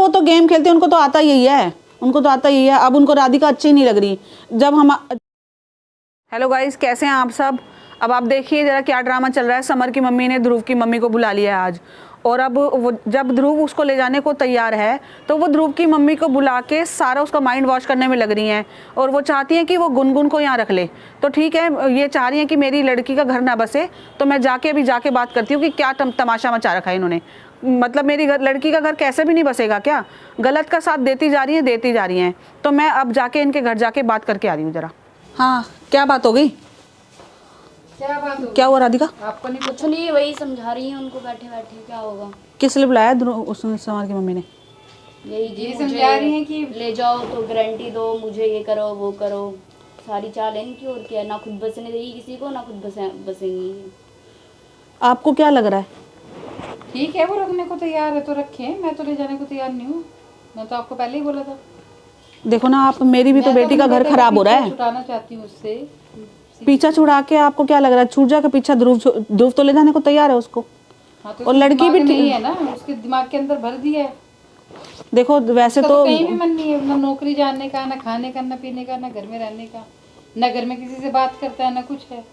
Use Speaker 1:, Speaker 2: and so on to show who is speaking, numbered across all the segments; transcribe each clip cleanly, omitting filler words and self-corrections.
Speaker 1: वो तो गेम खेलते हैं, उनको तो आता यही है, उनको तो आता यही है। अब उनको राधिका अच्छी नहीं लग रही। जब हम हेलो गाइस, कैसे हैं आप सब। अब आप देखिए जरा क्या ड्रामा चल रहा है। समर की मम्मी ने ध्रुव की मम्मी को बुला लिया है आज, और अब वो जब ध्रुव उसको ले जाने को तैयार है तो वो ध्रुव की मम्मी को बुला के सारा उसका माइंड वॉश करने में लग रही हैं, और वो चाहती हैं कि वो गुनगुन को यहाँ रख ले। तो ठीक है, ये चाह रही हैं कि मेरी लड़की का घर ना बसे, तो मैं अभी जाके बात करती हूँ कि क्या तमाशा मचा रखा है इन्होंने। मतलब मेरी लड़की का घर कैसे भी नहीं बसेगा क्या। गलत का साथ देती जा रही हैं। तो मैं अब जाके इनके घर जाके बात करके आ रही हूँ जरा। हाँ, क्या बात हो गई? क्या हुआ राधिका?
Speaker 2: आपको नहीं कुछ नहीं, वही समझा रही है उनको बैठे बैठे क्या होगा।
Speaker 1: किस लिए बुलाया उसने समर की मम्मी ने?
Speaker 2: यही जी समझा रही है कि ले जाओ तो गारंटी दो, मुझे ये करो वो करो, सारी चाल है इनकी। और क्या, ना खुद बसने देगी किसी को, ना खुद बसेंगी।
Speaker 1: आपको क्या लग रहा है?
Speaker 3: ठीक है, वो रखने को तैयार है तो रखे, मैं तो ले जाने को तैयार नहीं हूँ। मैं तो आपको पहले ही बोला था।
Speaker 1: देखो ना आप, मेरी भी तो बेटी का घर खराब हो रहा है।
Speaker 3: छुड़ाना चाहती हूँ उससे।
Speaker 1: पीछा छुड़ा के आपको क्या लग रहा है? छूट जा के पीछा ध्रुव तो ले जाने को तैयार है उसको।
Speaker 3: हाँ, तो
Speaker 1: और लड़की भी
Speaker 3: नहीं है ना, उसके दिमाग के अंदर भर दिया है।
Speaker 1: देखो वैसे तो
Speaker 3: कहीं भी मन नहीं है, ना नौकरी जाने का, ना खाने का, ना पीने का, ना घर में रहने का, ना घर में किसी से बात करता है, ना कुछ है।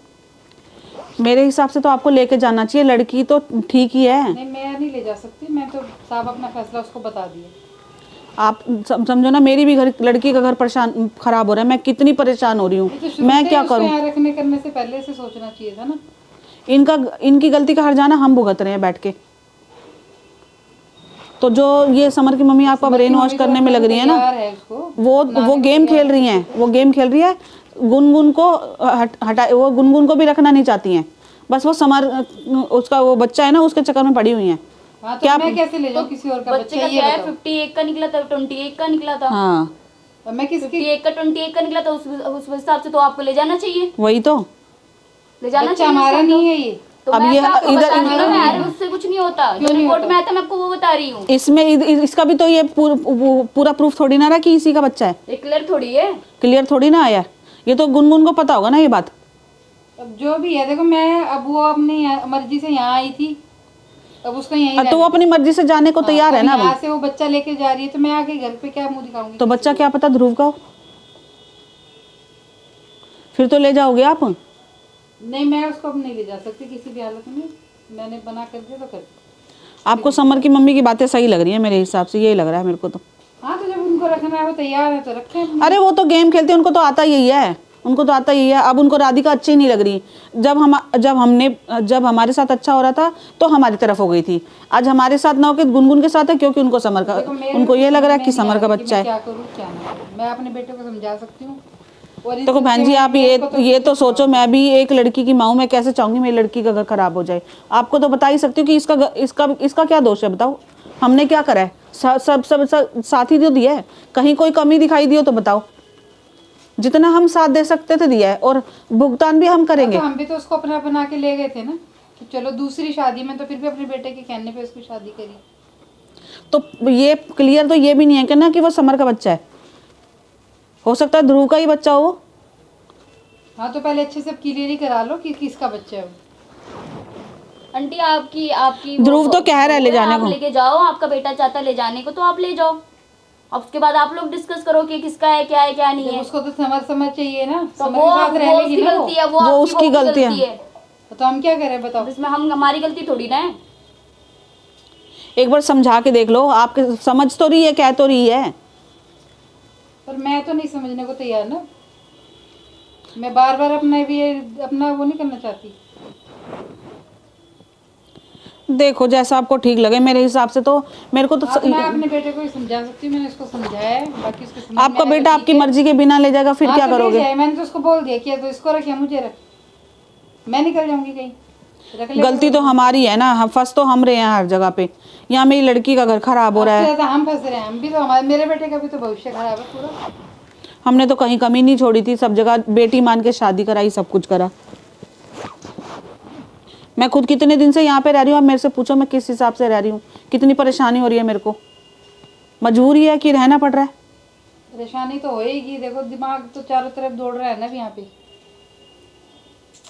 Speaker 1: मेरे हिसाब से तो आपको लेके जाना चाहिए। लड़की तो ठीक ही है।
Speaker 3: नहीं, मैं नहीं ले जा सकती। मैं तो साहब अपना फैसला उसको बता दिया।
Speaker 1: आप समझो ना, मेरी भी लड़की का घर परेशान खराब हो रहा है। मैं कितनी परेशान हो रही हूँ, मैं क्या करूँ?
Speaker 3: यहाँ रखने करने से पहले से सोचना चाहिए था ना।
Speaker 1: इनकी गलती का हर्जाना हम भुगत रहे हैं बैठ के। तो जो ये समर की मम्मी आपका ब्रेन वॉश करने में लग रही है ना, वो गेम खेल रही हैं। वो गेम खेल रही है। गुनगुन को हटा, वो गुनगुन को भी रखना नहीं चाहती हैं। बस वो समर, उसका वो बच्चा है ना, उसके चक्कर में पड़ी हुई हैं।
Speaker 3: हाँ, तो क्या मैं कैसे ले जाऊँ किसी और का बच्चा?
Speaker 2: ये है 58 का निकला था, 28 का निकला था।
Speaker 1: हाँ,
Speaker 3: और मैं किसकी
Speaker 2: 58 का 28 का निकला था। उस हिसाब से तो आपको ले जाना चाहिए।
Speaker 1: वही तो,
Speaker 2: ले जाना चाहिए।
Speaker 3: हमारा नहीं है ये।
Speaker 2: तो
Speaker 1: अब
Speaker 2: मैं
Speaker 1: ये
Speaker 2: तो
Speaker 1: इधर
Speaker 2: उससे कुछ नहीं होता। जो रिपोर्ट में आया था मैं आपको वो बता रही हूँ।
Speaker 1: इसमें इसका भी तो ये पूरा प्रूफ थोड़ी ना रहा कि इसी का बच्चा है।
Speaker 2: ये क्लियर थोड़ी है,
Speaker 1: क्लियर थोड़ी ना आया। ये तो गुनगुन को पता होगा ना ये बात।
Speaker 3: अब जो भी है, देखो मैं, अब वो अपनी मर्जी से यहाँ आई थी, अब उसको यहीं
Speaker 1: तो वो अपनी मर्जी से जाने को तैयार है ना।
Speaker 3: यहाँ से वो बच्चा लेके जा रही है, तो मैं आके घर पे क्या मुंह दिखाऊंगी?
Speaker 1: तो बच्चा क्या पता ध्रुव का हो, फिर तो ले जाओगे आप।
Speaker 3: नहीं, मैं उसको अब नहीं ले जा सकती किसी भी हालत में। मैंने बना कर दिया तो कर दिया।
Speaker 1: आपको समर की मम्मी की बातें सही लग रही है, मेरे हिसाब से यही लग रहा है मेरे को तो।
Speaker 3: हाँ, तो जब उनको रखना है वो तैयार है तो रखें।
Speaker 1: अरे वो तो गेम खेलते हैं, उनको तो आता यही है, उनको तो आता यही है। अब उनको राधिका अच्छी नहीं लग रही। जब हमारे साथ अच्छा हो रहा था तो हमारी तरफ हो गई थी। आज हमारे साथ ना होकर गुनगुन के साथ है, क्योंकि उनको समर का, उनको ये लग रहा है कि समर का बच्चा है।
Speaker 3: क्या करूँ क्या ना करूँ? मैं अपने बेटे को समझा सकती हूँ।
Speaker 1: देखो बहन जी, आप ये तो सोचो, मैं भी एक लड़की की माँ हूँ। मैं कैसे चाहूंगी मेरी लड़की का घर खराब हो जाए? आपको तो बता ही सकती हूँ कि इसका क्या दोष है, बताओ। हमने क्या करा है? सब साथ ही तो दिया है। कहीं कोई कमी दिखाई दी हो तो बताओ। जितना हम साथ दे सकते थे दिया है, और भुगतान भी हम करेंगे।
Speaker 3: तो हम भी तो उसको अपना बना के ले गए थे ना कि चलो दूसरी शादी में, तो फिर भी अपने बेटे के कहने पे उसकी शादी करी।
Speaker 1: तो ये क्लियर तो ये भी नहीं है कि ना कि वो समर का बच्चा है। हो सकता है ध्रुव का ही बच्चा हो।
Speaker 3: हाँ, तो पहले अच्छे से क्लियर ही करा लो कि किसका बच्चा है वो।
Speaker 2: आंटी आपकी
Speaker 1: ध्रुव तो कह रहा है ले जाने को।
Speaker 2: लेके जाओ, आपका बेटा चाहता है ले जाने को तो आप ले जाओ। अब उसके बाद आप लोग डिस्कस करो कि किसका है, क्या है क्या नहीं है।
Speaker 3: उसको तो समझ चाहिए ना।
Speaker 2: तो वो उसकी गलती है, वो उसकी गलती है।
Speaker 3: तो हम क्या करें बताओ?
Speaker 2: इसमें हमारी गलती थोड़ी ना है।
Speaker 1: एक बार समझा के देख लो। आपके समझ तो रही है, कह तो रही है,
Speaker 3: पर मैं तो नहीं समझने को तैयार ना। मैं बार बार अपना वो नहीं करना चाहती।
Speaker 1: देखो जैसा आपको ठीक लगे। मेरे हिसाब से तो मेरे को तो
Speaker 3: मैं अपने बेटे को ही समझा सकती हूँ। मैंने उसको समझाया है, बाकी उसके समझ
Speaker 1: आपका बेटा आपकी मर्जी के बिना ले जाएगा, फिर क्या करोगे?
Speaker 3: मैंने तो उसको बोल दिया कि तो इसको रख या मुझे रख, मैं निकल जाऊंगी कहीं।
Speaker 1: गलती तो हमारी है ना, हम फंस तो हम रहे हैं हर जगह पे। यहाँ मेरी लड़की का घर खराब हो रहा है।
Speaker 3: हम फंस रहे हैं, हम भी तो, मेरे बेटे का भी तो भविष्य खराब है पूरा।
Speaker 1: हमने तो कहीं कमी नहीं छोड़ी थी, सब जगह बेटी मान के शादी कराई, सब कुछ करा। मैं खुद कितने दिन से यहाँ पे रह रही हूँ। आप मेरे से पूछो मैं किस हिसाब से रह रही हूँ, कितनी परेशानी हो रही है मेरे को। मजबूरी है कि रहना पड़ रहा है।
Speaker 3: परेशानी तो होएगी। देखो दिमाग तो चारों तरफ दौड़ रहा है ना यहाँ पे।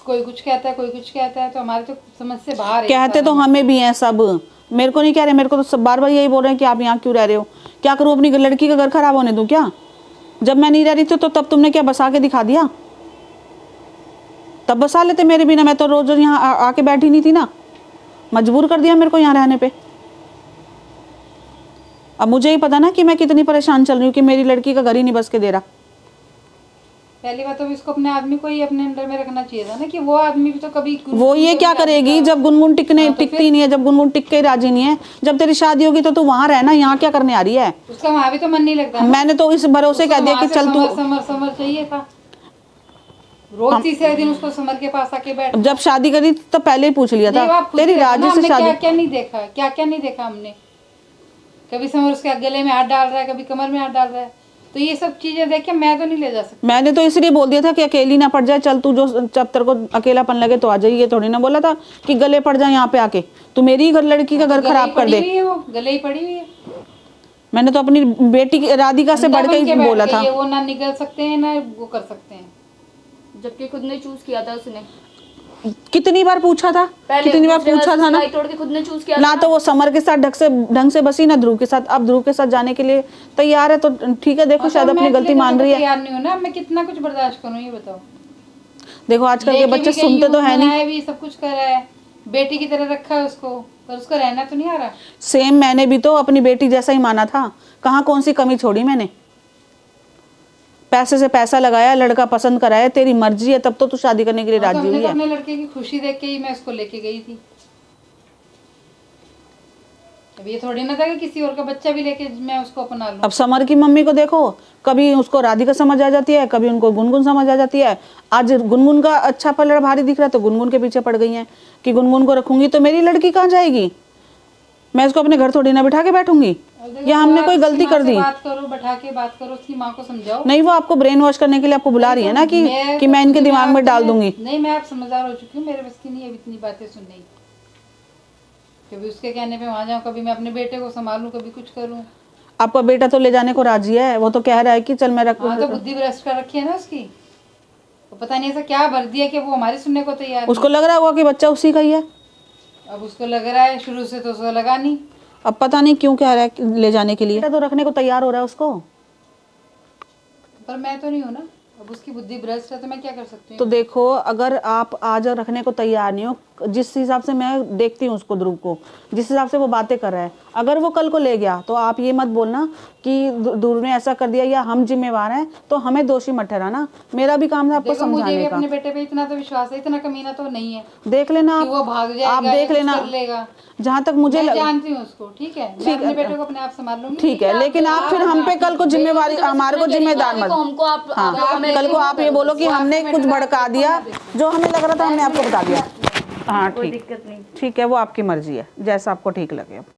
Speaker 3: कोई कुछ कहता है, कोई कुछ कहता है, तो हमारे तो समझ से बाहर है।
Speaker 1: कहते तो हमें भी हैं सब, मेरे को नहीं कह रहे। मेरे को तो सब बार बार यही बोल रहे हैं कि आप यहाँ क्यों रह रहे हो, क्या करूँ, अपनी लड़की का घर खराब होने दूँ क्या? जब मैं नहीं रह रही थी तो तब तुमने क्या बसा के दिखा दिया? तब बसा लेते मेरे बिना, मैं तो रोज रोज यहाँ आके बैठी नहीं थी ना, मजबूर कर दिया मेरे को यहाँ रहने पे। अब मुझे ही पता ना कि मैं कितनी परेशान चल रही हूँ कि मेरी लड़की का घर ही नहीं बस के दे रहा।
Speaker 3: पहली बात तो इसको अपने आदमी को ही अपने अंडर में रखना चाहिए था ना, कि वो आदमी भी तो कभी
Speaker 1: वो ये क्या करेगी जब गुनगुन टिकती नहीं है, जब गुनगुन टिक के राजी नहीं है। जब तेरी शादी होगी तो तू वहां रहना, यहाँ क्या करने आ रही है?
Speaker 3: उसका वहाँ भी तो मन नहीं लगता ना।
Speaker 1: मैंने तो इस भरोसे कह दिया कि चल तू,
Speaker 3: समर चाहिए था, रोज तीसरे दिन उसको समर के पास आके बैठ।
Speaker 1: जब शादी करी तो पहले ही पूछ लिया था तेरी राजी से शादी।
Speaker 3: क्या क्या नहीं देखा, क्या क्या नहीं देखा हमने। कभी समर उसके गले में हाथ डाल रहा है, कभी कमर में हाथ डाल रहा है, तो ये सब चीजें देख के मैं तो नहीं ले जा सकती।
Speaker 1: मैंने तो इसलिए बोल दिया था कि अकेली ना पड़ जाए, चल तू जो जब तेरे को अकेलापन लगे तो आ जाइए। ये थोड़ी ना बोला था कि गले पड़ जाए यहाँ पे आके, तू मेरी घर लड़की का घर खराब कर दे।
Speaker 3: वो गले ही पड़ी हुई है।
Speaker 1: मैंने तो अपनी बेटी राधिका से बढ़ के ही बोला था।
Speaker 3: वो ना निकल सकते हैं ना वो कर सकते हैं,
Speaker 2: जबकि खुद ने चूज किया था उसने।
Speaker 1: कितनी बार पूछा था, कितनी बार पूछा था ना,
Speaker 2: तोड़ के खुद ने चूज किया
Speaker 1: ना तो वो समर के साथ ढंग से बसी ना ध्रुव के साथ। अब ध्रुव के साथ जाने के लिए तैयार है तो ठीक है। देखो शायद अपनी गलती मान रही है।
Speaker 3: तैयार नहीं हूँ ना, मैं कितना कुछ बर्दाश्त करूँ ये बताओ।
Speaker 1: देखो आजकल के बच्चे सुनते तो है नहीं।
Speaker 3: भी सब कुछ कर रहा है, बेटी की तरह रखा है उसको, पर उसको रहना तो नहीं आ रहा।
Speaker 1: सेम मैंने भी तो अपनी बेटी जैसा ही माना था, कहाँ कौन सी कमी छोड़ी मैंने। पैसे से पैसा लगाया, लड़का पसंद कराया, तेरी मर्जी है तब तो तू शादी करने के लिए राजी हुई है।
Speaker 3: अपने लड़के की खुशी देख के ही मैं उसको लेके गई थी। अब ये थोड़ी ना था कि किसी और का बच्चा भी लेके मैं उसको अपना लूं।
Speaker 1: अब समर की मम्मी को देखो, कभी उसको राधिका समझ आ जाती है, कभी उनको गुनगुन समझ आ जाती है। आज गुनगुन का अच्छा पलड़ा भारी दिख रहा है तो गुनगुन के पीछे पड़ गई है कि गुनगुन को रखूंगी तो मेरी लड़की कहाँ जाएगी? मैं इसको अपने घर थोड़ी ना बिठा के बैठूंगी, या हमने कोई गलती कर दी?
Speaker 3: बात करो, बैठा के बात करो, उसकी माँ को समझाओ।
Speaker 1: नहीं, वो आपको ब्रेन वॉश करने के लिए आपको बुला रही है ना कि मैं इनके दिमाग में डाल दूंगी।
Speaker 3: नहीं, मैं आप समझदार हो चुकी हूँ, मेरे बस की नहीं है इतनी बातें सुनने। कभी उसके कहने पे वहां जाऊँ, कभी मैं अपने बेटे को संभालूं, कभी कुछ करूँ।
Speaker 1: आपका बेटा तो ले जाने को राजी है, वो तो कह रहा है कि चल मैं रखूँ।
Speaker 3: तो बुद्धि भ्रष्ट कर रखी है ना उसकी, तो पता नहीं ऐसा क्या भर दिया कि वो हमारे सुनने को तैयार।
Speaker 1: उसको लग रहा होगा कि बच्चा उसी का ही है।
Speaker 3: अब उसको लग रहा है, शुरू से तो उसको लगा नहीं।
Speaker 1: अब पता नहीं क्यों कह रहा है ले जाने के लिए। तो रखने को तैयार हो रहा है उसको,
Speaker 3: पर मैं तो नहीं हूँ ना। अब उसकी बुद्धि भ्रष्ट है तो मैं क्या कर सकती हूँ?
Speaker 1: तो देखो, अगर आप आज रखने को तैयार नहीं हो, जिस हिसाब से मैं देखती हूँ उसको, ध्रुव को, जिस हिसाब से वो बातें कर रहा है, अगर वो कल को ले गया तो आप ये मत बोलना कि ध्रुव ने ऐसा कर दिया या हम जिम्मेवार हैं, तो हमें दोषी मत ठहराना। मेरा भी काम है आपको समझाने का।
Speaker 3: मुझे भी अपने बेटे पे इतना तो विश्वास है, इतना कमीना तो नहीं है।
Speaker 1: देख लेना
Speaker 3: वो भाग जाएगा,
Speaker 1: आप देख लेना। जहाँ तक मुझे
Speaker 3: जानती हूँ उसको, ठीक है, मैं अपने बेटे को अपने आप संभाल लूंगी।
Speaker 1: ठीक है, लेकिन आप फिर हम पे कल को जिम्मेवारी, हमारे को जिम्मेदार मत। हाँ, कल को आप ये बोलो कि हमने कुछ भड़का दिया, जो हमें लग रहा था हमने आपको बता दिया। हाँ ठीक है, वो आपकी मर्जी है, जैसा आपको ठीक लगे।